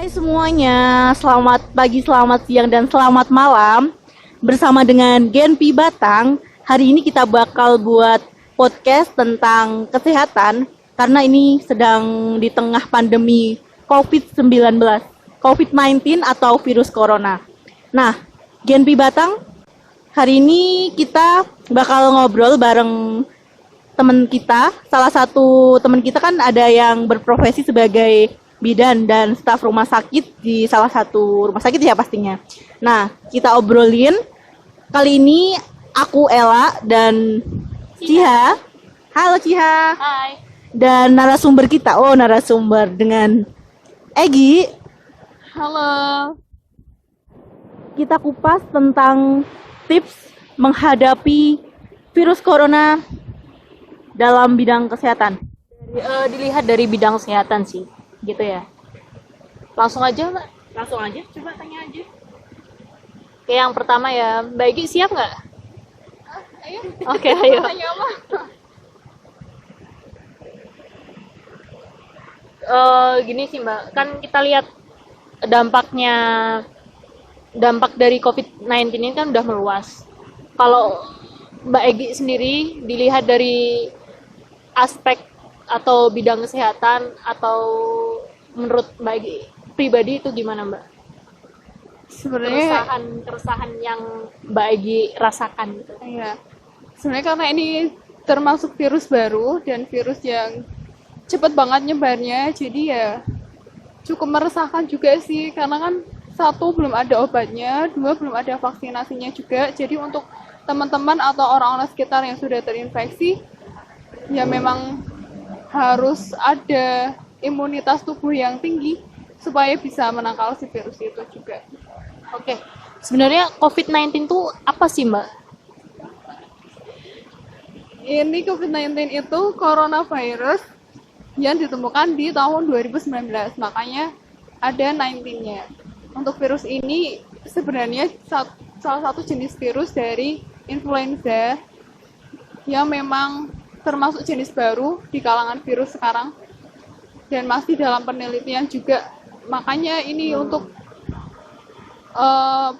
Hai semuanya, selamat pagi, selamat siang, dan selamat malam. Bersama dengan Genpi Batang, hari ini kita bakal buat podcast tentang kesehatan karena ini sedang di tengah pandemi COVID-19, COVID-19 atau virus corona. Nah, Genpi Batang, hari ini kita bakal ngobrol bareng teman kita. Salah satu teman kita kan ada yang berprofesi sebagai bidan dan staf rumah sakit di salah satu rumah sakit ya pastinya. Nah, kita obrolin kali ini aku Ella dan Ciha. Halo Ciha. Hai. Dan narasumber kita, narasumber dengan Egi. Halo. Kita kupas tentang tips menghadapi virus corona dalam bidang kesehatan. Dilihat dari bidang kesehatan sih, gitu ya. Langsung aja, Mbak. Langsung aja, coba tanya aja. Oke, yang pertama ya, Mbak Egi siap nggak? Ayo. Oke, ayo. Tanya apa? Gini sih Mbak, kan kita lihat dampak dari COVID-19 ini kan udah meluas. Kalau Mbak Egi sendiri dilihat dari aspek atau bidang kesehatan atau menurut Mbak Egi pribadi itu gimana Mbak? Sebenarnya Keresahan yang Mbak Egi rasakan gitu. ya. Sebenarnya karena ini termasuk virus baru dan virus yang cepat banget nyebarnya, jadi ya cukup meresahkan juga sih karena kan satu belum ada obatnya, dua belum ada vaksinasinya juga. Jadi untuk teman-teman atau orang-orang sekitar yang sudah terinfeksi ya memang harus ada imunitas tubuh yang tinggi supaya bisa menangkal si virus itu juga. Oke. Sebenarnya COVID-19 itu apa sih, Mbak? Ini COVID-19 itu coronavirus yang ditemukan di tahun 2019, makanya ada 19-nya. Untuk virus ini sebenarnya salah satu jenis virus dari influenza yang memang termasuk jenis baru di kalangan virus sekarang dan masih dalam penelitian juga. Makanya ini untuk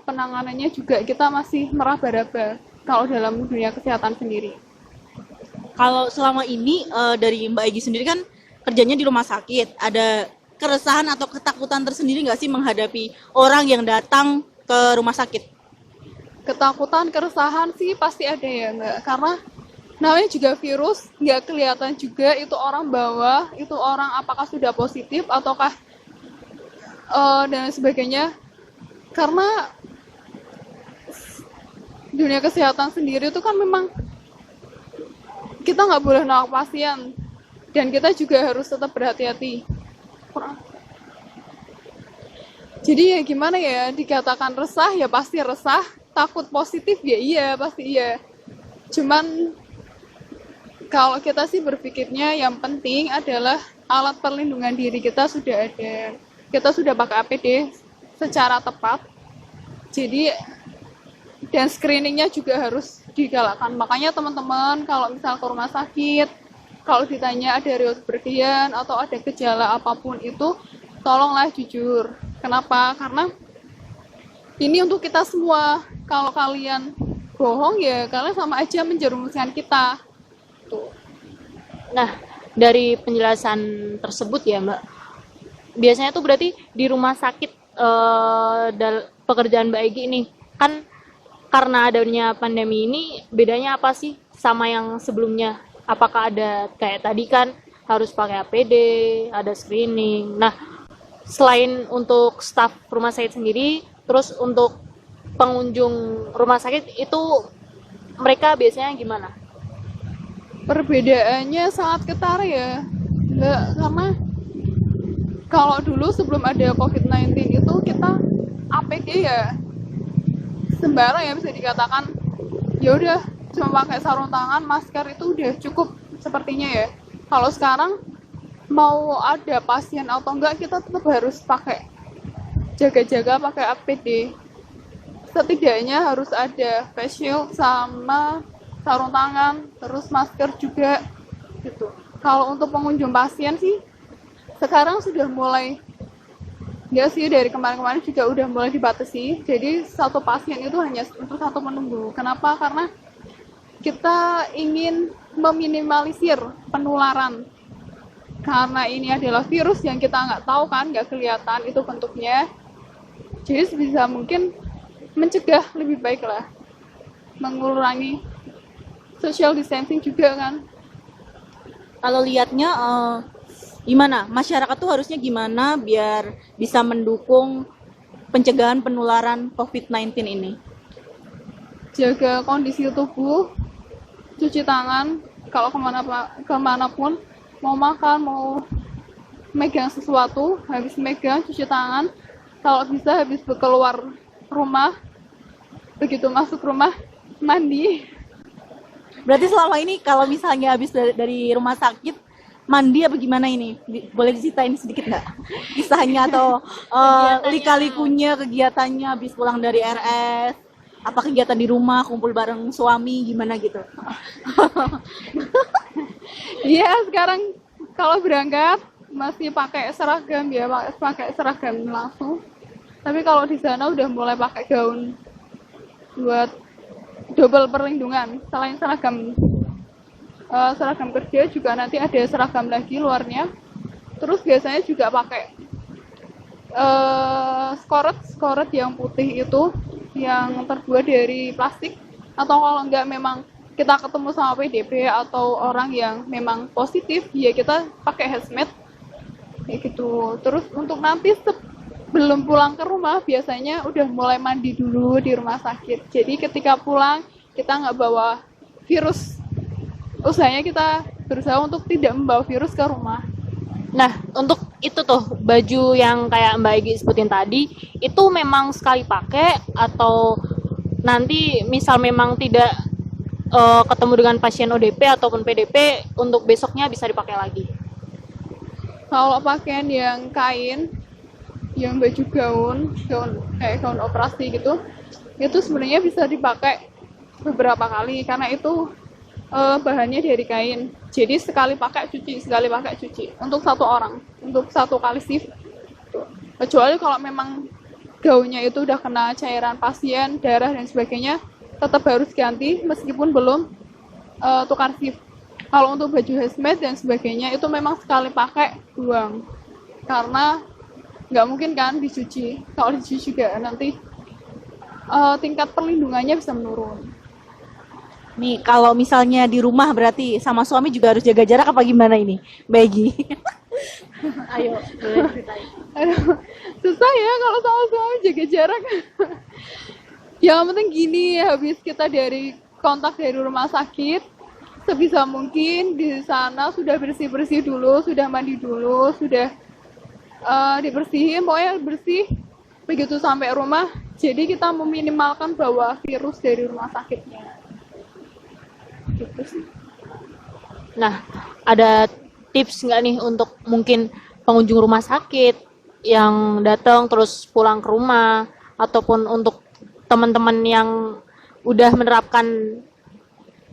penanganannya juga kita masih meraba-raba kalau dalam dunia kesehatan sendiri. Kalau selama ini dari Mbak Egi sendiri kan kerjanya di rumah sakit, ada keresahan atau ketakutan tersendiri nggak sih menghadapi orang yang datang ke rumah sakit? Ketakutan, keresahan sih pasti ada ya, nggak? Karena namanya juga virus, nggak kelihatan juga itu orang bawa, itu orang apakah sudah positif ataukah dan sebagainya. Karena dunia kesehatan sendiri itu kan memang kita nggak boleh nolak pasien dan kita juga harus tetap berhati-hati. Jadi ya gimana ya, dikatakan resah ya pasti resah, takut positif ya iya pasti iya. Cuman kalau kita sih berpikirnya yang penting adalah alat perlindungan diri kita sudah ada. Kita sudah pakai APD secara tepat. Jadi dan screeningnya juga harus digalakkan. Makanya teman-teman kalau misal ke rumah sakit, kalau ditanya ada riwayat berpergian atau ada gejala apapun itu, tolonglah jujur. Kenapa? Karena ini untuk kita semua. Kalau kalian bohong ya kalian sama aja menjerumuskan kita. Tuh. Nah, dari penjelasan tersebut ya, Mbak. Biasanya tuh berarti di rumah sakit pekerjaan Mbak Egi ini kan karena adanya pandemi ini bedanya apa sih sama yang sebelumnya? Apakah ada kayak tadi kan harus pakai APD, ada screening. Nah, selain untuk staf rumah sakit sendiri, terus untuk pengunjung rumah sakit itu mereka biasanya gimana? Perbedaannya sangat ketara ya. Nggak, karena kalau dulu sebelum ada COVID-19 itu kita APD ya sembarang ya bisa dikatakan ya udah cuma pakai sarung tangan, masker itu udah cukup sepertinya ya. Kalau sekarang mau ada pasien atau enggak kita tetap harus pakai jaga-jaga pakai APD. Setidaknya harus ada face shield sama sarung tangan, terus masker juga gitu. Kalau untuk pengunjung pasien sih sekarang sudah mulai Enggak sih, dari kemarin-kemarin juga udah mulai dibatasi. Jadi satu pasien itu hanya untuk satu menunggu. Kenapa? Karena kita ingin meminimalisir penularan. Karena ini adalah virus yang kita nggak tahu kan, nggak kelihatan itu bentuknya. Jadi sebisa mungkin mencegah lebih baik lah. Mengurangi social distancing juga kan. Kalau lihatnya gimana? Masyarakat tuh harusnya gimana biar bisa mendukung pencegahan penularan COVID-19 ini? Jaga kondisi tubuh, cuci tangan, kalau kemanapun, mau makan, mau megang sesuatu, habis megang, cuci tangan. Kalau bisa habis keluar rumah, begitu masuk rumah, mandi. Berarti selama ini kalau misalnya habis dari rumah sakit, mandi apa gimana ini? Boleh diceritain sedikit nggak? Kisahnya atau lika-likunya kegiatannya habis pulang dari RS? Apa kegiatan di rumah, kumpul bareng suami, gimana gitu? Iya, sekarang kalau berangkat masih pakai seragam ya, pakai seragam langsung. Tapi kalau di sana udah mulai pakai gaun buat double perlindungan. Selain seragam seragam kerja juga nanti ada seragam lagi luarnya. Terus biasanya juga pakai skoret yang putih itu, yang terbuat dari plastik. Atau kalau enggak memang kita ketemu sama PDP atau orang yang memang positif, ya kita pakai hazmat kayak gitu. Terus untuk nanti sebelum pulang ke rumah biasanya udah mulai mandi dulu di rumah sakit. Jadi ketika pulang kita nggak bawa virus. Usahanya kita berusaha untuk tidak membawa virus ke rumah. Nah, untuk itu tuh baju yang kayak Mbak Egy sebutin tadi, itu memang sekali pakai atau nanti misal memang tidak ketemu dengan pasien ODP ataupun PDP, untuk besoknya bisa dipakai lagi? Kalau pakaian yang kain, yang baju gaun kayak gaun operasi gitu, itu sebenarnya bisa dipakai beberapa kali karena itu bahannya dari kain. Jadi sekali pakai cuci untuk satu orang, untuk satu kali shift. Kecuali kalau memang gaunnya itu udah kena cairan pasien, darah dan sebagainya, tetap harus ganti meskipun belum tukar shift. Kalau untuk baju hazmat dan sebagainya itu memang sekali pakai buang, karena nggak mungkin kan dicuci. Kalau dicuci juga nanti tingkat perlindungannya bisa menurun. Nih, kalau misalnya di rumah berarti sama suami juga harus jaga jarak apa gimana ini, Begi? Ayo, boleh ceritain. Aduh, susah ya kalau sama suami jaga jarak. Yang penting gini, habis kita dari kontak dari rumah sakit, sebisa mungkin di sana sudah bersih-bersih dulu, sudah mandi dulu, sudah dibersihin, pokoknya bersih begitu sampai rumah. Jadi kita meminimalkan bawa virus dari rumah sakitnya. Gitu sih. Nah, ada tips nggak nih untuk mungkin pengunjung rumah sakit yang datang terus pulang ke rumah, ataupun untuk teman-teman yang udah menerapkan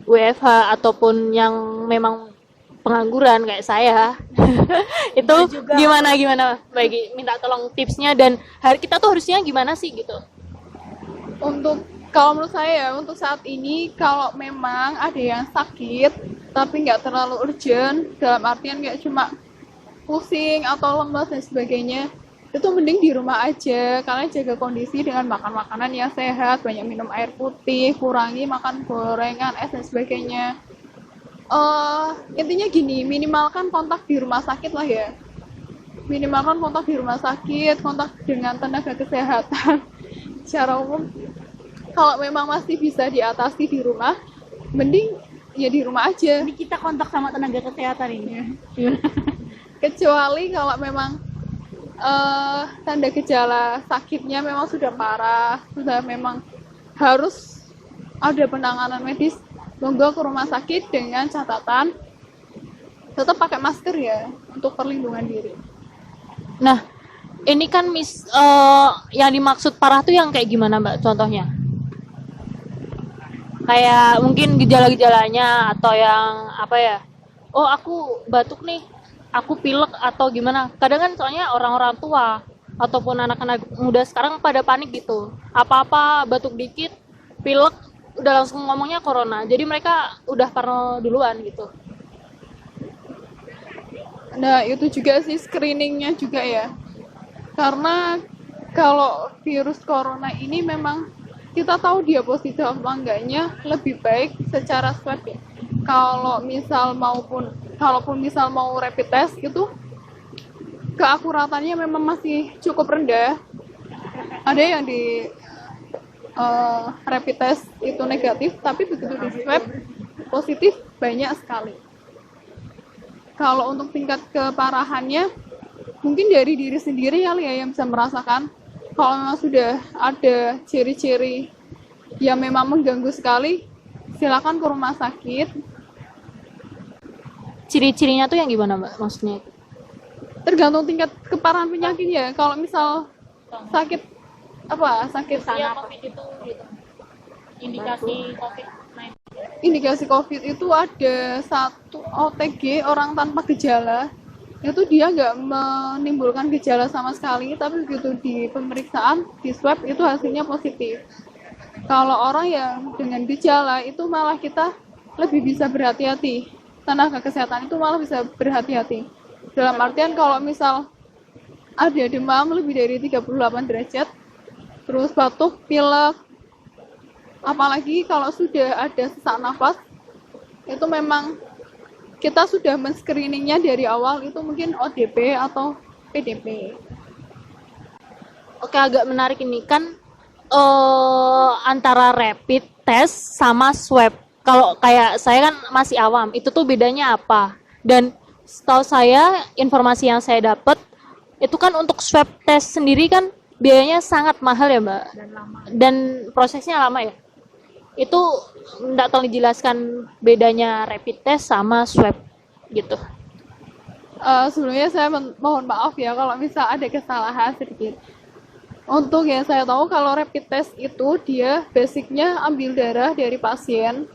WFH ataupun yang memang pengangguran kayak saya itu gimana bagi minta tolong tipsnya, dan hari kita tuh harusnya gimana sih gitu? Untuk kalau menurut saya untuk saat ini, kalau memang ada yang sakit tapi nggak terlalu urgent, dalam artian nggak cuma pusing atau lemas dan sebagainya, itu mending di rumah aja. Kalian jaga kondisi dengan makan makanan yang sehat, banyak minum air putih, kurangi makan gorengan, es dan sebagainya. Intinya gini, minimalkan kontak di rumah sakit lah ya. Minimalkan kontak di rumah sakit, kontak dengan tenaga kesehatan. Secara umum, kalau memang masih bisa diatasi di rumah, mending ya di rumah aja. Ini kita kontak sama tenaga kesehatan ini. Kecuali kalau memang tanda gejala sakitnya memang sudah parah, sudah memang harus ada penanganan medis, monggo ke rumah sakit dengan catatan tetap pakai masker ya untuk perlindungan diri. Nah, ini kan yang dimaksud parah tuh yang kayak gimana Mbak contohnya? Kayak mungkin gejala-gejalanya atau yang apa ya? Oh, aku batuk nih, aku pilek atau gimana? Kadang kan soalnya orang-orang tua ataupun anak-anak muda sekarang pada panik gitu. Apa-apa batuk dikit, pilek, udah langsung ngomongnya corona. Jadi mereka udah parno duluan gitu. Nah, itu juga sih screeningnya juga ya. Karena kalau virus corona ini memang kita tahu dia positif apa enggaknya lebih baik secara swab ya. Kalaupun misal mau rapid test itu keakuratannya memang masih cukup rendah. Ada yang di rapid test itu negatif, tapi begitu di swab positif banyak sekali. Kalau untuk tingkat keparahannya, mungkin dari diri sendiri ya yang bisa merasakan. Kalau memang sudah ada ciri-ciri yang memang mengganggu sekali, silakan ke rumah sakit. Ciri-cirinya tuh yang gimana, Mbak? Maksudnya? Tergantung tingkat keparahan penyakitnya. Kalau misal sakit Iya, COVID itu gitu. Indikasi COVID-19. indikasi COVID itu ada satu OTG, orang tanpa gejala. Itu dia nggak menimbulkan gejala sama sekali, tapi begitu di pemeriksaan, di swab itu hasilnya positif. Kalau orang yang dengan gejala itu malah kita lebih bisa berhati-hati. Tenaga kesehatan itu malah bisa berhati-hati. Dalam artian kalau misal ada demam lebih dari 38 derajat, terus batuk, pilek, apalagi kalau sudah ada sesak nafas, itu memang kita sudah men-screeningnya dari awal, itu mungkin ODP atau PDP. Oke, agak menarik ini kan antara rapid test sama swab. Kalau kayak saya kan masih awam, itu tuh bedanya apa? Dan setahu saya, informasi yang saya dapat itu kan untuk swab test sendiri kan biayanya sangat mahal ya, Mbak. Dan prosesnya lama ya. Itu enggak tolong dijelaskan bedanya rapid test sama swab gitu. Sebelumnya saya mohon maaf ya kalau misal ada kesalahan sedikit. Untuk yang saya tahu, kalau rapid test itu dia basicnya ambil darah dari pasien.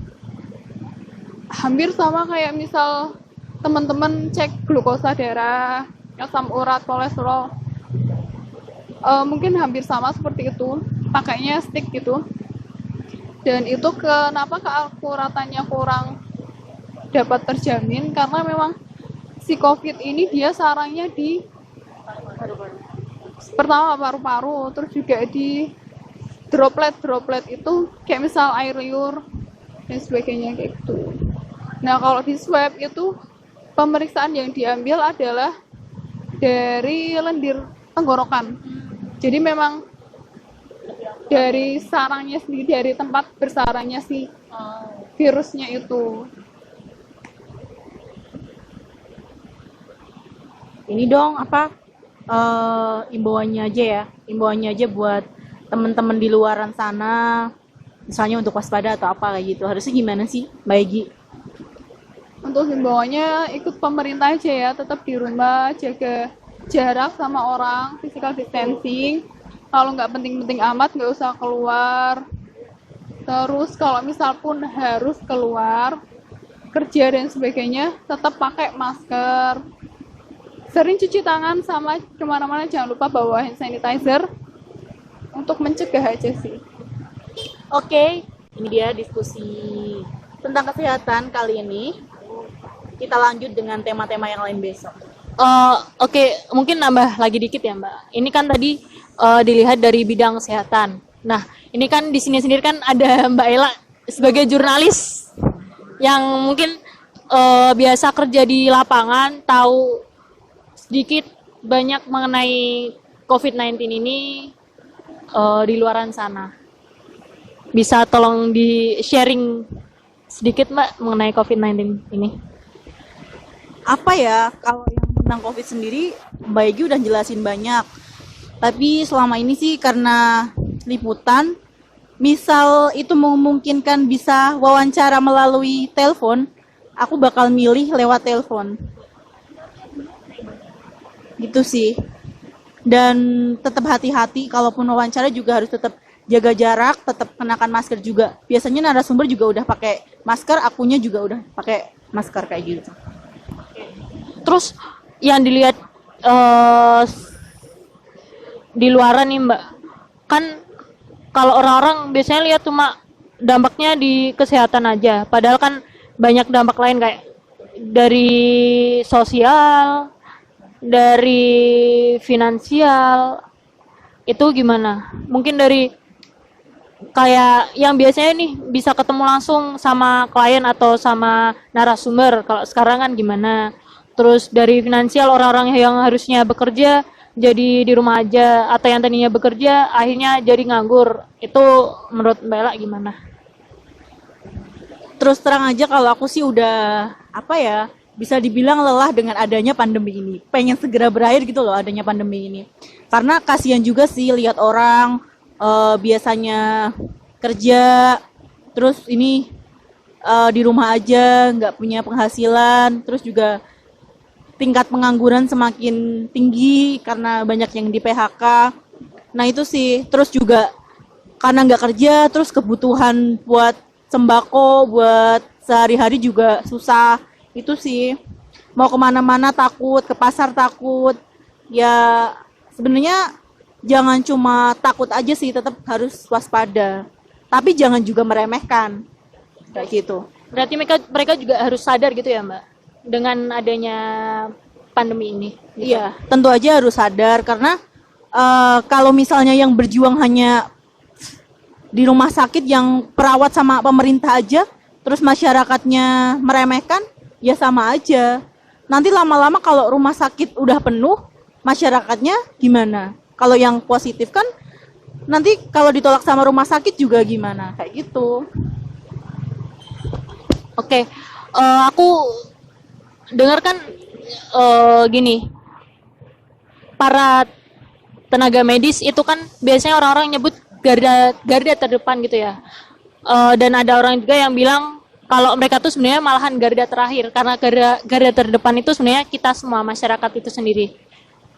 Hampir sama kayak misal teman-teman cek glukosa darah, asam urat, kolesterol. Mungkin hampir sama seperti itu, pakainya stick gitu. Dan itu kenapa keakuratannya kurang dapat terjamin, karena memang si COVID ini dia sarangnya di pertama paru-paru, terus juga di droplet itu kayak misal air liur dan sebagainya kayak gitu. Nah, kalau di swab itu pemeriksaan yang diambil adalah dari lendir tenggorokan. Jadi memang dari sarangnya sendiri, dari tempat bersarangnya si virusnya itu. Ini dong imbauannya aja buat teman-teman di luaran sana, misalnya untuk waspada atau apa kayak gitu. Harusnya gimana sih, Mbak Egi? Untuk himbauannya ikut pemerintah aja ya, tetap di rumah, jaga jarak sama orang, physical distancing. Kalau nggak penting-penting amat nggak usah keluar. Terus kalau misal pun harus keluar kerja dan sebagainya, tetap pakai masker. Sering cuci tangan, sama kemana-mana jangan lupa bawa hand sanitizer untuk mencegah aja sih. Oke, ini dia diskusi tentang kesehatan kali ini. Kita lanjut dengan tema-tema yang lain besok. Oke, mungkin nambah lagi dikit ya, Mbak. Ini kan tadi dilihat dari bidang kesehatan. Nah, ini kan di sini sendiri kan ada Mbak Ella sebagai jurnalis yang mungkin biasa kerja di lapangan, tahu sedikit banyak mengenai COVID-19 ini di luaran sana. Bisa tolong di-sharing sedikit, Mbak, mengenai COVID-19 ini? Apa ya, kalau yang tentang COVID sendiri, Mbak Egi udah jelasin banyak. Tapi selama ini sih karena liputan, misal itu memungkinkan bisa wawancara melalui telepon, aku bakal milih lewat telepon. Gitu sih. Dan tetap hati-hati, kalaupun wawancara juga harus tetap jaga jarak, tetap kenakan masker juga. Biasanya narasumber juga udah pakai masker, akunya juga udah pakai masker kayak gitu. Terus yang dilihat di luaran nih Mbak, kan kalau orang-orang biasanya lihat cuma dampaknya di kesehatan aja, padahal kan banyak dampak lain kayak dari sosial, dari finansial. Itu gimana? Mungkin dari kayak yang biasanya nih bisa ketemu langsung sama klien atau sama narasumber, kalau sekarang kan gimana? Terus dari finansial, orang-orang yang harusnya bekerja jadi di rumah aja, atau yang tadinya bekerja akhirnya jadi nganggur. Itu menurut Mbak Ella gimana? Terus terang aja kalau aku sih udah apa ya, bisa dibilang lelah dengan adanya pandemi ini. Pengen segera berakhir gitu loh adanya pandemi ini. Karena kasihan juga sih lihat orang biasanya kerja, terus ini di rumah aja nggak punya penghasilan, terus juga tingkat pengangguran semakin tinggi karena banyak yang di PHK. Nah itu sih, terus juga karena nggak kerja, terus kebutuhan buat sembako, buat sehari-hari juga susah. Itu sih, mau kemana-mana takut, ke pasar takut. Ya sebenarnya jangan cuma takut aja sih, tetap harus waspada. Tapi jangan juga meremehkan, kayak gitu. Berarti mereka juga harus sadar gitu ya Mbak, dengan adanya pandemi ini. Gitu. Iya, tentu aja harus sadar karena kalau misalnya yang berjuang hanya di rumah sakit yang perawat sama pemerintah aja, terus masyarakatnya meremehkan, ya sama aja. Nanti lama-lama kalau rumah sakit udah penuh, masyarakatnya gimana? Kalau yang positif kan nanti kalau ditolak sama rumah sakit juga gimana? Kayak gitu. Oke, aku dengar kan gini, para tenaga medis itu kan biasanya orang-orang nyebut garda terdepan gitu ya. Dan ada orang juga yang bilang kalau mereka tuh sebenarnya malahan garda terakhir, karena garda terdepan itu sebenarnya kita semua, masyarakat itu sendiri.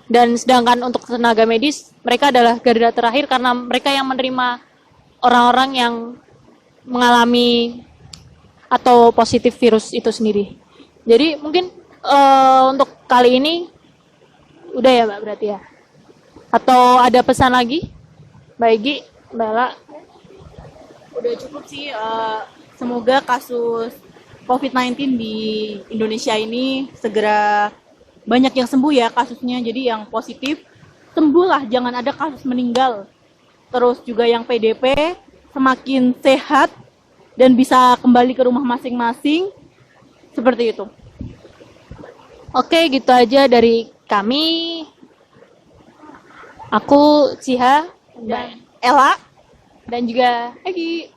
Dan sedangkan untuk tenaga medis, mereka adalah garda terakhir karena mereka yang menerima orang-orang yang mengalami atau positif virus itu sendiri. Jadi mungkin untuk kali ini udah ya Mbak berarti ya. Atau ada pesan lagi? Mbak Egi, Mbak Ella? Udah cukup sih, semoga kasus COVID-19 di Indonesia ini segera banyak yang sembuh ya kasusnya, jadi yang positif sembuhlah, jangan ada kasus meninggal. Terus juga yang PDP semakin sehat dan bisa kembali ke rumah masing-masing, seperti itu. Oke, gitu aja dari kami. Aku Ciha Dan Ella dan juga Egi.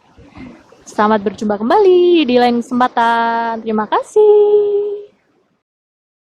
Selamat berjumpa kembali di lain kesempatan. Terima kasih.